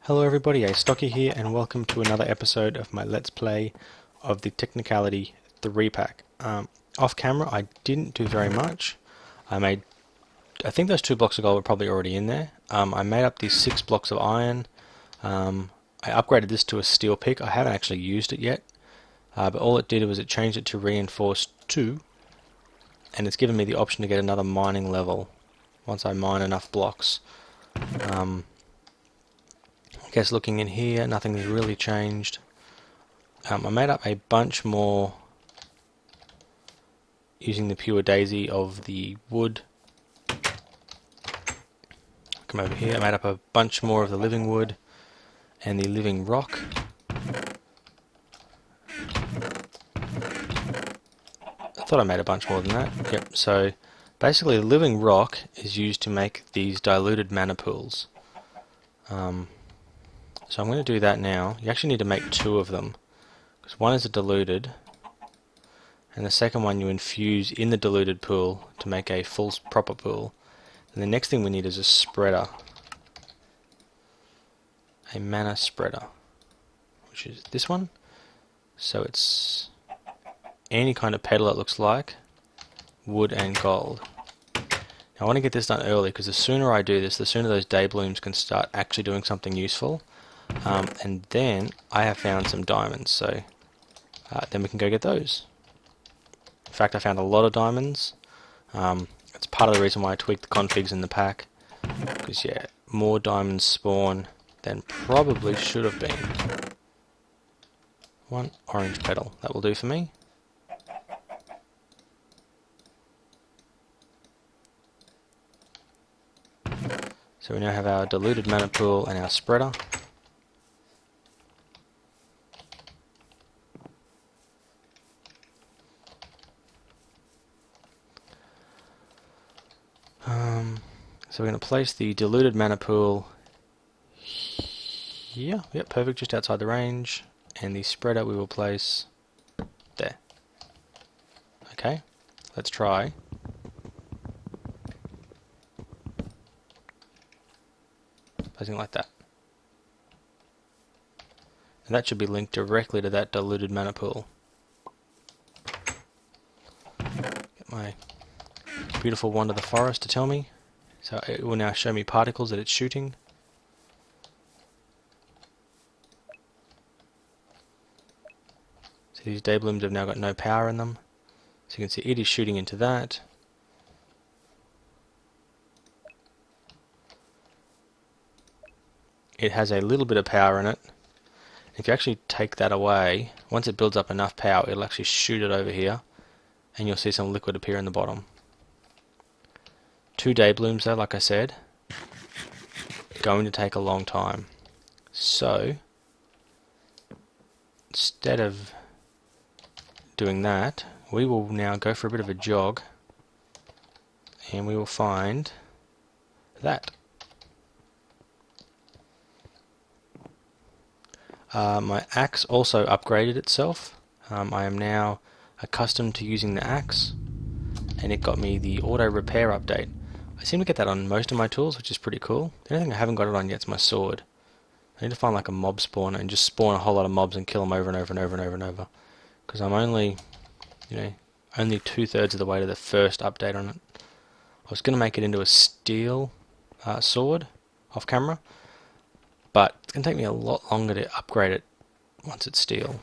Hello everybody, Astocky here and welcome to another episode of my Let's Play of the Technicality 3-pack. Off camera I didn't do very much. I think those 2 blocks of gold were probably already in there. I made up these 6 blocks of iron. I upgraded this to a steel pick. I haven't actually used it yet, but all it did was it changed it to reinforced 2, and it's given me the option to get another mining level once I mine enough blocks. I guess looking in here, nothing's really changed. I made up a bunch more using the pure daisy of the wood. Come over here, I made up a bunch more of the living wood and the living rock. I thought I made a bunch more than that. Yep, so basically the living rock is used to make these diluted mana pools. So I'm going to do that now. You actually need to make 2 of them, because one is a diluted, and the second one you infuse in the diluted pool to make a full proper pool. And the next thing we need is a spreader, a mana spreader, which is this one. So it's any kind of petal it looks like, wood and gold. Now I want to get this done early, because the sooner I do this, the sooner those day blooms can start actually doing something useful. And then I have found some diamonds, so then we can go get those. In fact, I found a lot of diamonds. It's part of the reason why I tweaked the configs in the pack, because yeah, more diamonds spawn than probably should have been. 1 orange petal, that will do for me. So we now have our diluted mana pool and our spreader. So we're going to place the diluted mana pool here. Yep, perfect, just outside the range. And the spreader we will place there. Okay, let's try. Placing like that. And that should be linked directly to that diluted mana pool. Get my beautiful wand of the forest to tell me. So it will now show me particles that it's shooting. So these day blooms have now got no power in them. So you can see it is shooting into that. It has a little bit of power in it. If you actually take that away, once it builds up enough power, it'll actually shoot it over here, and you'll see some liquid appear in the bottom. 2 day blooms though, like I said, going to take a long time. So instead of doing that, we will now go for a bit of a jog, and we will find that. My axe also upgraded itself. I am now accustomed to using the axe, and it got me the auto repair update. I seem to get that on most of my tools, which is pretty cool. The only thing I haven't got it on yet is my sword. I need to find like a mob spawner and just spawn a whole lot of mobs and kill them over and over and over and over and over. Because I'm only, only 2/3 of the way to the first update on it. I was going to make it into a steel sword off camera, but it's going to take me a lot longer to upgrade it once it's steel.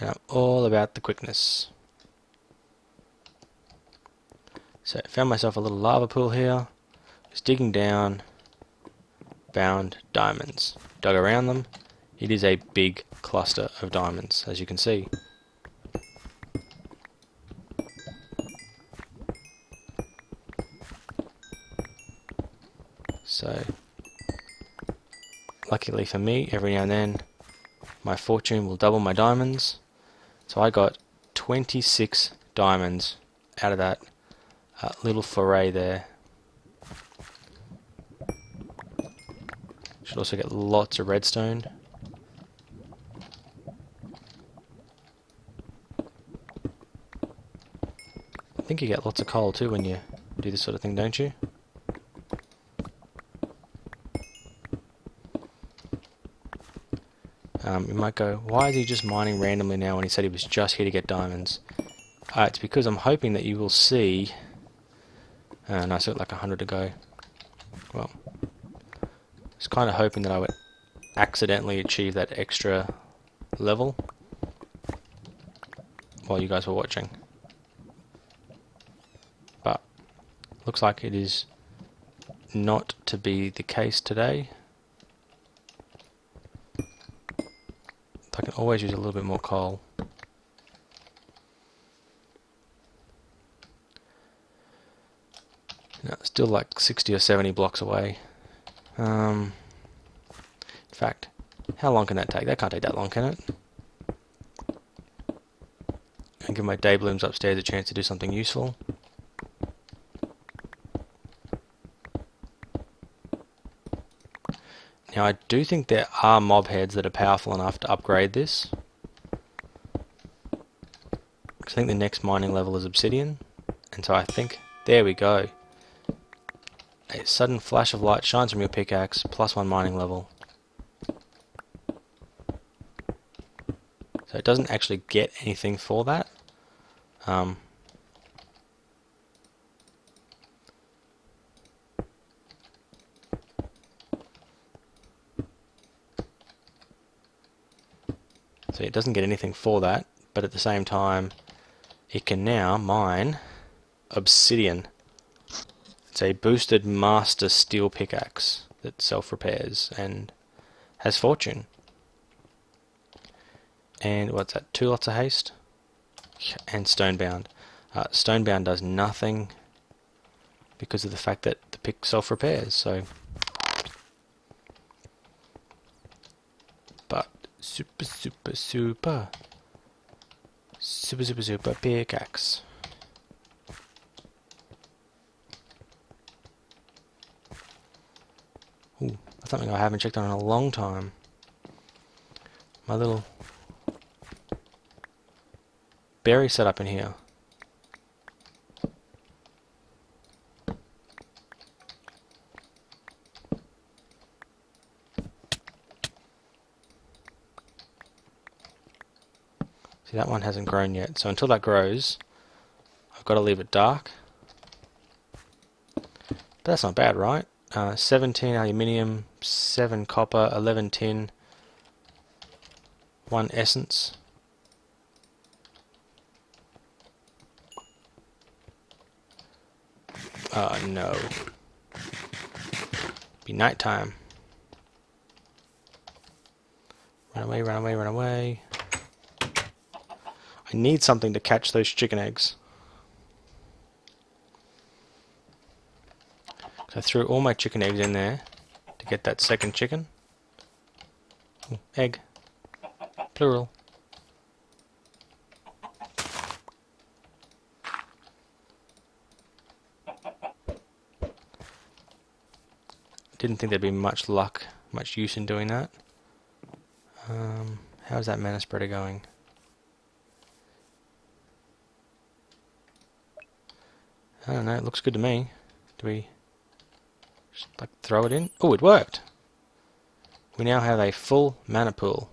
And I'm all about the quickness. So I found myself a little lava pool here. Just digging down, found diamonds. Dug around them. It is a big cluster of diamonds, as you can see. So, luckily for me, every now and then, my fortune will double my diamonds. So I got 26 diamonds out of that little foray there. Should also get lots of redstone. I think you get lots of coal too when you do this sort of thing, don't you? You might go, why is he just mining randomly now when he said he was just here to get diamonds? It's because I'm hoping that you will see... no, I still got like 100 to go. Well, I was kind of hoping that I would accidentally achieve that extra level while you guys were watching. But looks like it is not to be the case today. I can always use a little bit more coal. No, still like 60 or 70 blocks away. In fact, how long can that take? That can't take that long, can it? And give my day blooms upstairs a chance to do something useful. Now I do think there are mob heads that are powerful enough to upgrade this. I think the next mining level is obsidian. And so I think, there we go. A sudden flash of light shines from your pickaxe, +1 mining level. So it doesn't actually get anything for that. So it doesn't get anything for that, but at the same time, it can now mine obsidian. It's a boosted master steel pickaxe that self-repairs and has fortune. And what's that? 2 lots of haste? And stonebound. Stonebound does nothing because of the fact that the pick self-repairs, so... But super pickaxe. Ooh, that's something I haven't checked on in a long time. My little berry setup in here. See, that one hasn't grown yet, so until that grows, I've got to leave it dark. But that's not bad, right? 17 aluminium, 7 copper, 11 tin, 1 essence. Oh no. Be nighttime. Run away, run away, run away. I need something to catch those chicken eggs. So I threw all my chicken eggs in there to get that second chicken. Ooh, egg. Plural. Didn't think there'd be much luck, much use in doing that. How's that mana spreader going? I don't know, it looks good to me. Do we just like throw it in? Oh, it worked! We now have a full mana pool.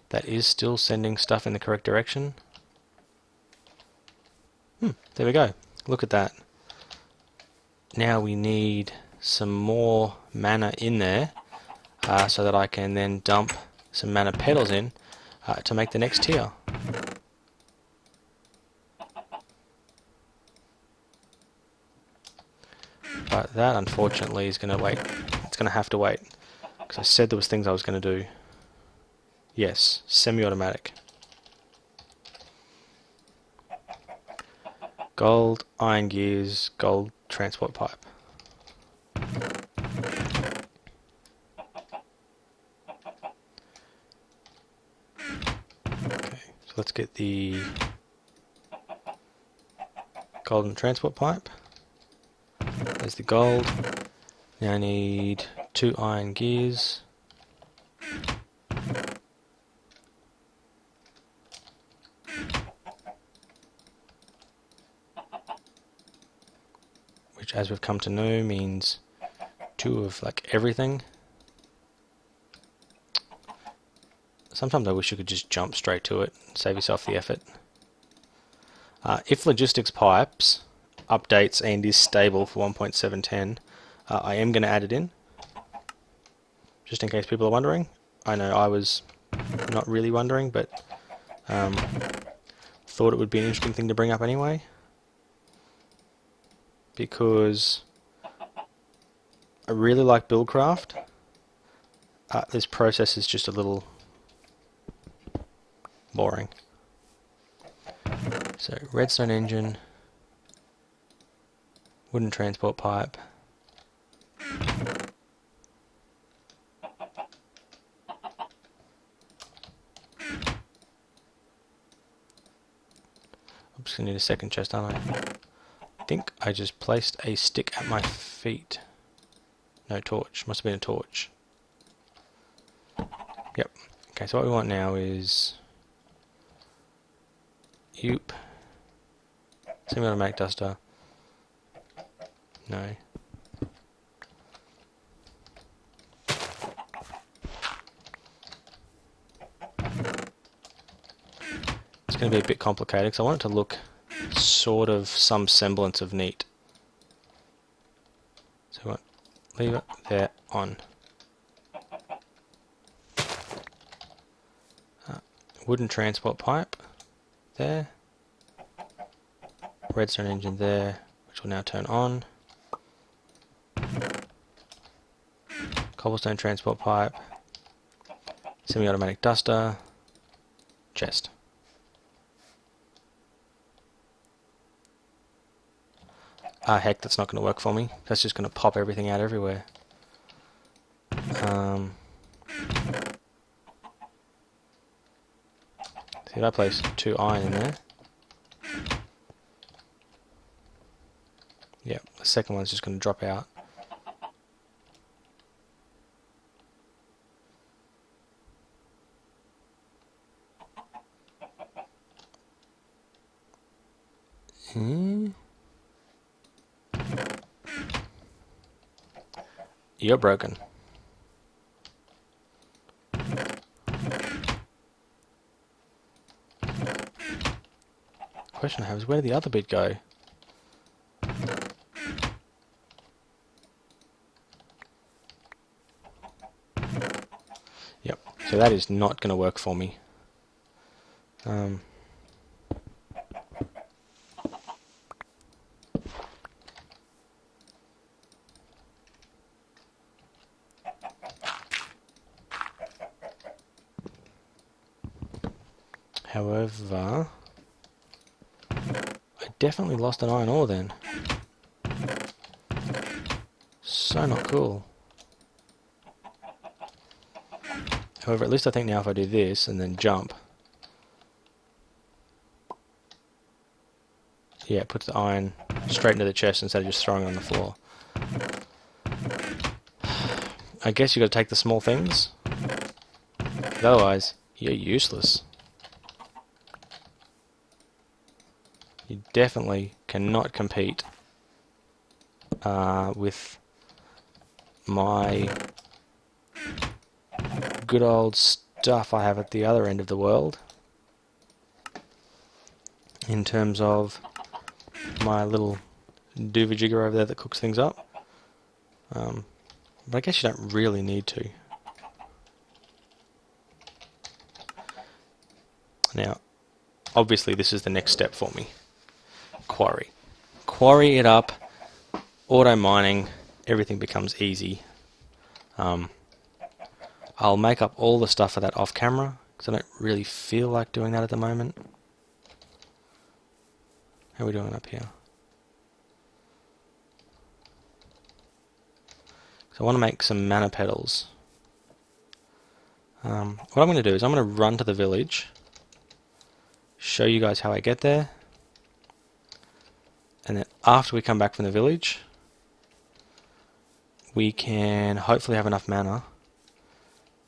That is still sending stuff in the correct direction. There we go. Look at that. Now we need some more mana in there so that I can then dump some mana petals in to make the next tier. But that unfortunately is going to wait. It's going to have to wait. Because I said there was things I was going to do. Yes, semi-automatic. Gold, iron gears, gold transport pipe. Okay, so let's get the golden transport pipe. There's the gold. Now I need 2 iron gears. Which, as we've come to know, means 2 of like everything. Sometimes I wish you could just jump straight to it, save yourself the effort. If logistics pipes updates and is stable for 1.710, I am going to add it in, just in case people are wondering. I know I was not really wondering, but thought it would be an interesting thing to bring up anyway, because I really like Buildcraft. This process is just a little boring. So redstone engine, wooden transport pipe, I'm just going to need a second chest, aren't I think I just placed a stick at my feet. No, torch. Must have been a torch. Yep. Okay, so what we want now is Yoop. Semi-automatic duster. No. It's going to be a bit complicated because I want it to look sort of some semblance of neat. So we want leave it there on. Wooden transport pipe there. Redstone engine there, which will now turn on. Cobblestone transport pipe. Semi-automatic duster. Chest. Heck, that's not going to work for me. That's just going to pop everything out everywhere. See, if I place 2 iron in there. Yep, the second one's just going to drop out. You're broken. Question I have is, where did the other bit go? Yep, so that is not going to work for me. However, I definitely lost an iron ore then. So not cool. However, at least I think now if I do this and then jump, yeah, it puts the iron straight into the chest instead of just throwing it on the floor. I guess you got to take the small things. Otherwise, you're useless. You definitely cannot compete with my good old stuff I have at the other end of the world in terms of my little doovajigger over there that cooks things up. But I guess you don't really need to. Now, obviously this is the next step for me. Quarry. Quarry it up, auto mining, everything becomes easy. I'll make up all the stuff for that off camera, because I don't really feel like doing that at the moment. How are we doing up here? So I want to make some mana petals. What I'm going to do is I'm going to run to the village, show you guys how I get there, and then after we come back from the village, we can hopefully have enough mana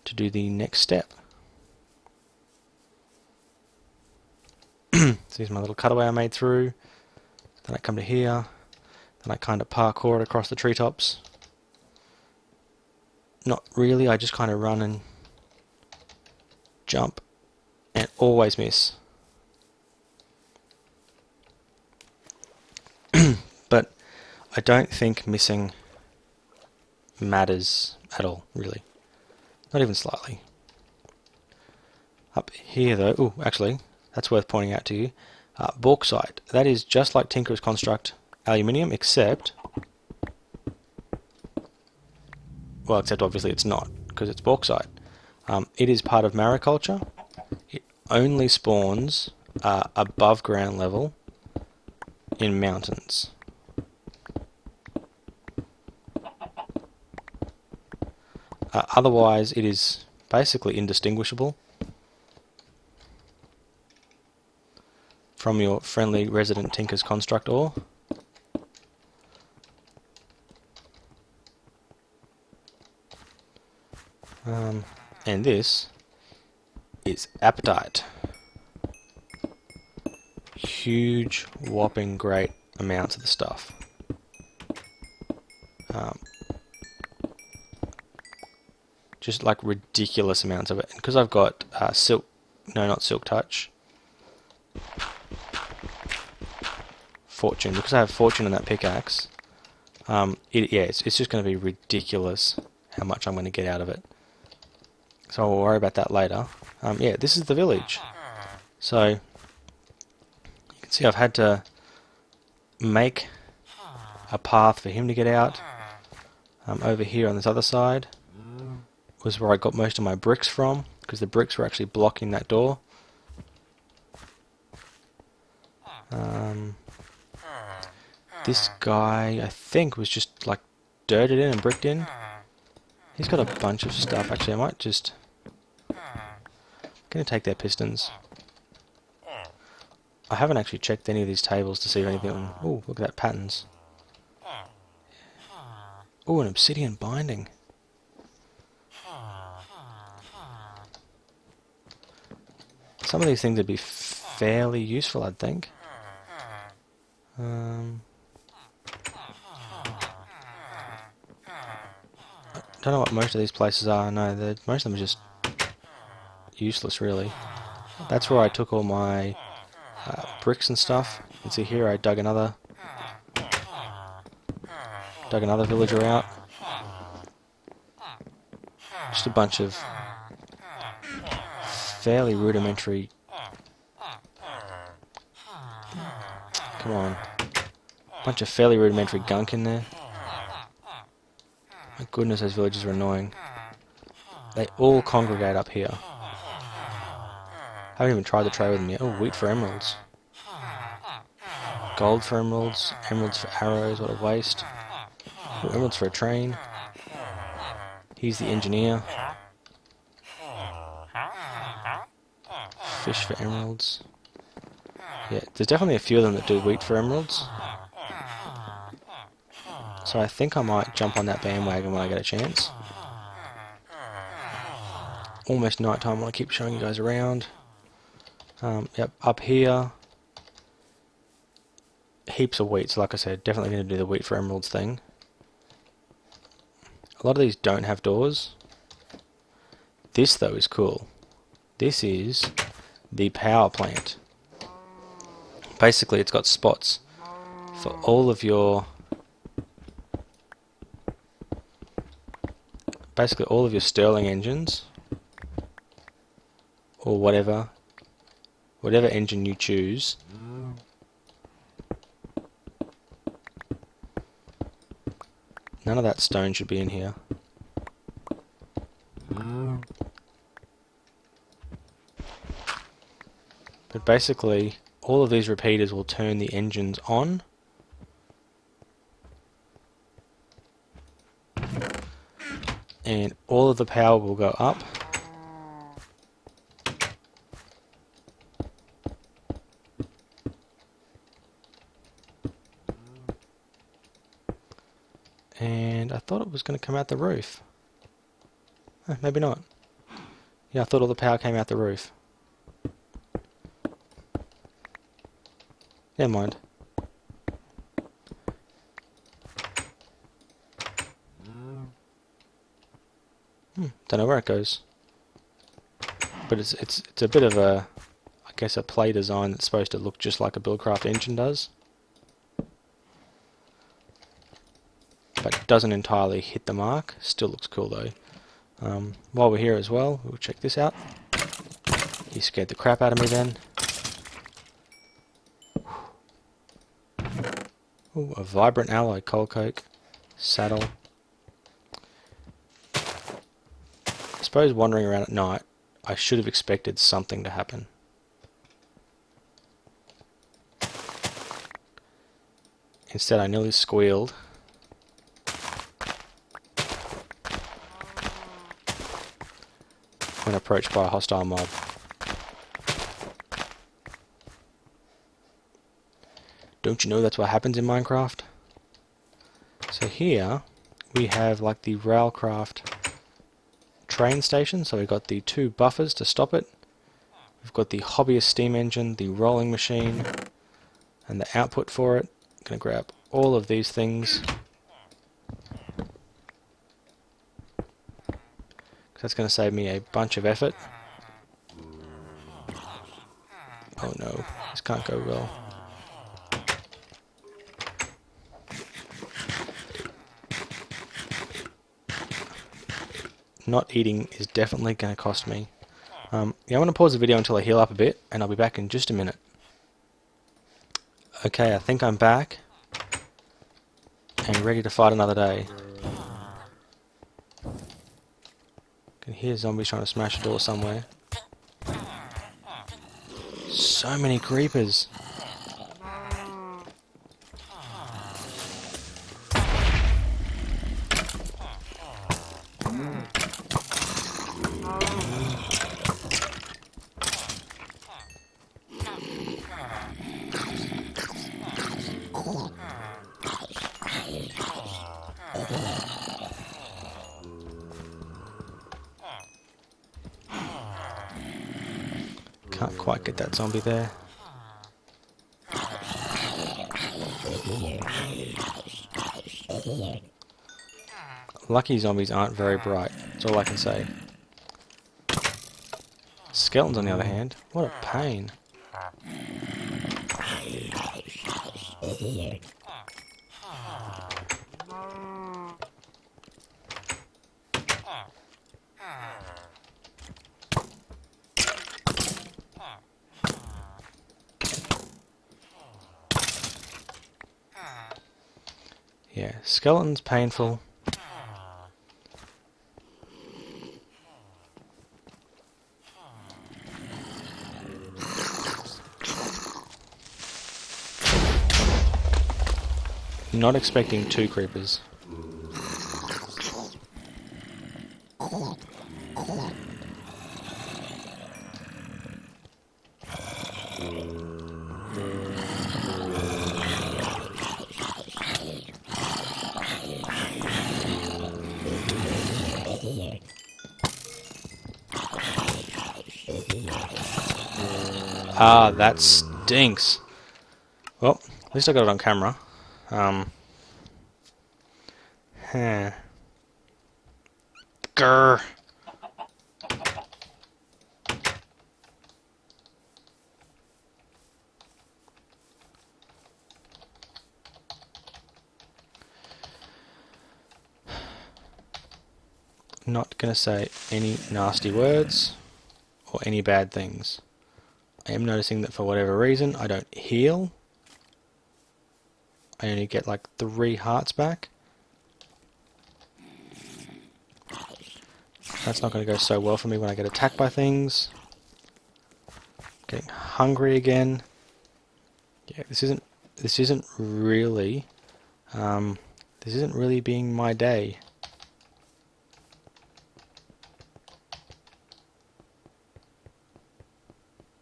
to do the next step. So here's my little cutaway I made through. Then I come to here. Then I kind of parkour it across the treetops. Not really, I just kind of run and jump and always miss. But I don't think missing matters at all, really. Not even slightly. Up here though, oh, actually, that's worth pointing out to you. Bauxite, that is just like Tinker's Construct aluminium, except, well, except obviously it's not, because it's bauxite. It is part of mariculture. It only spawns above ground level in mountains. Otherwise, it is basically indistinguishable from your friendly resident Tinker's Construct ore. And this is apatite. Huge, whopping, great amounts of the stuff. Just like ridiculous amounts of it. Because I've got silk, no, not silk touch. Fortune. Because I have fortune on that pickaxe. It's just going to be ridiculous how much I'm going to get out of it. So I'll worry about that later. Yeah, this is the village. So you can see I've had to make a path for him to get out. Over here on this other side was where I got most of my bricks from, because the bricks were actually blocking that door. This guy, I think, was just like dirted in and bricked in. He's got a bunch of stuff. Actually, I might just... gonna take their pistons. I haven't actually checked any of these tables to see if anything... Oh, look at that, patterns. Oh, an obsidian binding. Some of these things would be fairly useful, I'd think. I don't know what most of these places are. No, most of them are just useless, really. That's where I took all my bricks and stuff. You can see here I dug another villager out. Just a bunch of fairly rudimentary... Come on. Bunch of fairly rudimentary gunk in there. My goodness, those villagers are annoying. They all congregate up here. I haven't even tried to trade with them yet. Oh, wheat for emeralds. Gold for emeralds. Emeralds for arrows, what a waste. Oh, emeralds for a train. He's the engineer. Fish for emeralds. Yeah, there's definitely a few of them that do wheat for emeralds. So I think I might jump on that bandwagon when I get a chance. Almost night time, I want to keep showing you guys around. Yep, up here. Heaps of wheat, so like I said, definitely going to do the wheat for emeralds thing. A lot of these don't have doors. This though is cool. This is the power plant. Basically it's got spots for all of your... basically all of your Stirling engines, or whatever engine you choose. None of that stone should be in here. But basically all of these repeaters will turn the engines on. And all of the power will go up. And I thought it was going to come out the roof. Maybe not. Yeah, I thought all the power came out the roof. Never mind. Don't know where it goes. But it's a bit of a, I guess, a play design that's supposed to look just like a Buildcraft engine does. But doesn't entirely hit the mark. Still looks cool though. While we're here as well, we'll check this out. He scared the crap out of me then. Ooh, a vibrant alloy coal coke. Saddle. I suppose wandering around at night, I should have expected something to happen. Instead I nearly squealed. When approached by a hostile mob. Don't you know that's what happens in Minecraft? So here we have like the railcraft train station, so we've got the 2 buffers to stop it. We've got the hobbyist steam engine, the rolling machine, and the output for it. I'm going to grab all of these things. That's going to save me a bunch of effort. Oh no, this can't go well. Not eating is definitely going to cost me. Yeah, I'm going to pause the video until I heal up a bit, and I'll be back in just a minute. Okay, I think I'm back, and ready to fight another day. Can hear zombies trying to smash a door somewhere. So many creepers. Can't quite get that zombie there. Lucky zombies aren't very bright, that's all I can say. Skeletons on the other hand, what a pain. Yeah, skeletons painful. Not expecting 2 creepers. Ah, that stinks. Well, at least I got it on camera. Grr. Not gonna say any nasty words or any bad things. I am noticing that for whatever reason I don't heal. I only get like 3 hearts back. That's not going to go so well for me when I get attacked by things. Getting hungry again. Yeah, this isn't really being my day.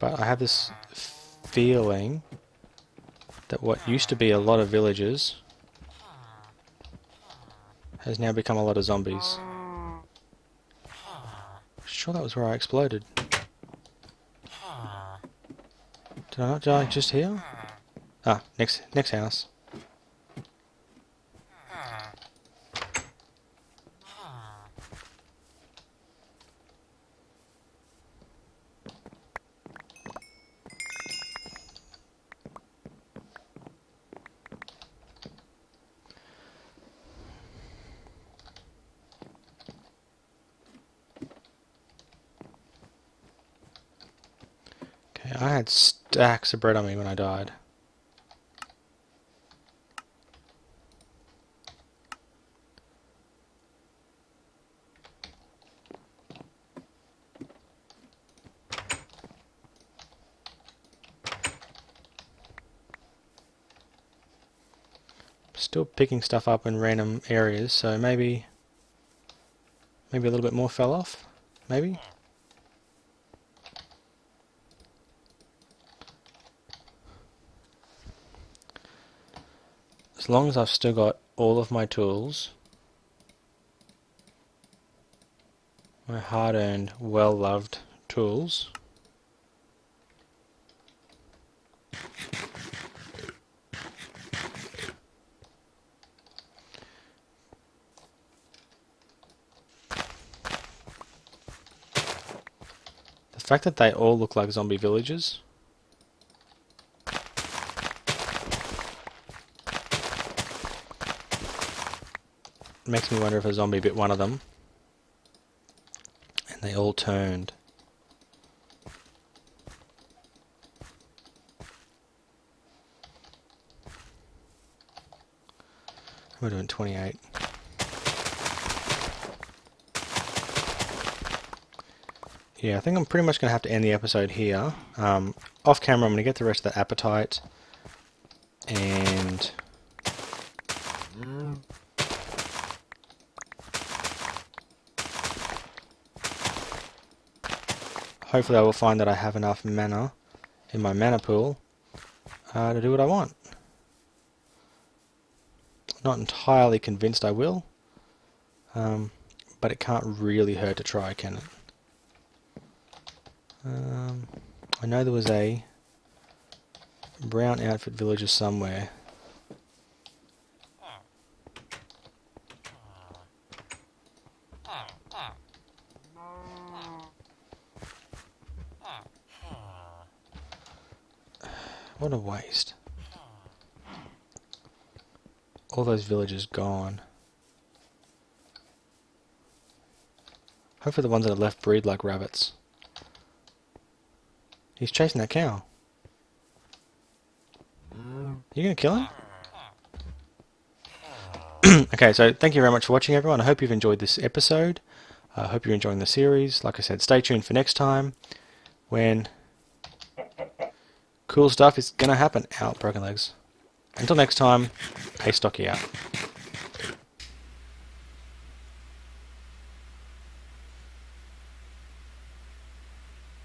But I have this feeling that what used to be a lot of villagers has now become a lot of zombies. Sure, that was where I exploded. Did I not die just here? Ah, next house. Yeah, I had stacks of bread on me when I died. Still picking stuff up in random areas, so maybe a little bit more fell off. Maybe. As long as I've still got all of my tools, my hard-earned, well-loved tools. The fact that they all look like zombie villages makes me wonder if a zombie bit one of them and they all turned. We're doing 28. Yeah, I think I'm pretty much going to have to end the episode here. Off camera, I'm going to get the rest of the appetite and hopefully I will find that I have enough mana in my mana pool to do what I want. Not entirely convinced I will, but it can't really hurt to try, can it? I know there was a brown outfit villager somewhere. What a waste. All those villagers gone. Hopefully the ones that are left breed like rabbits. He's chasing that cow. You gonna kill him? Okay, so thank you very much for watching, everyone. I hope you've enjoyed this episode. I hope you're enjoying the series. Like I said, stay tuned for next time when cool stuff is gonna happen. Ow, broken legs. Until next time, Astocky out.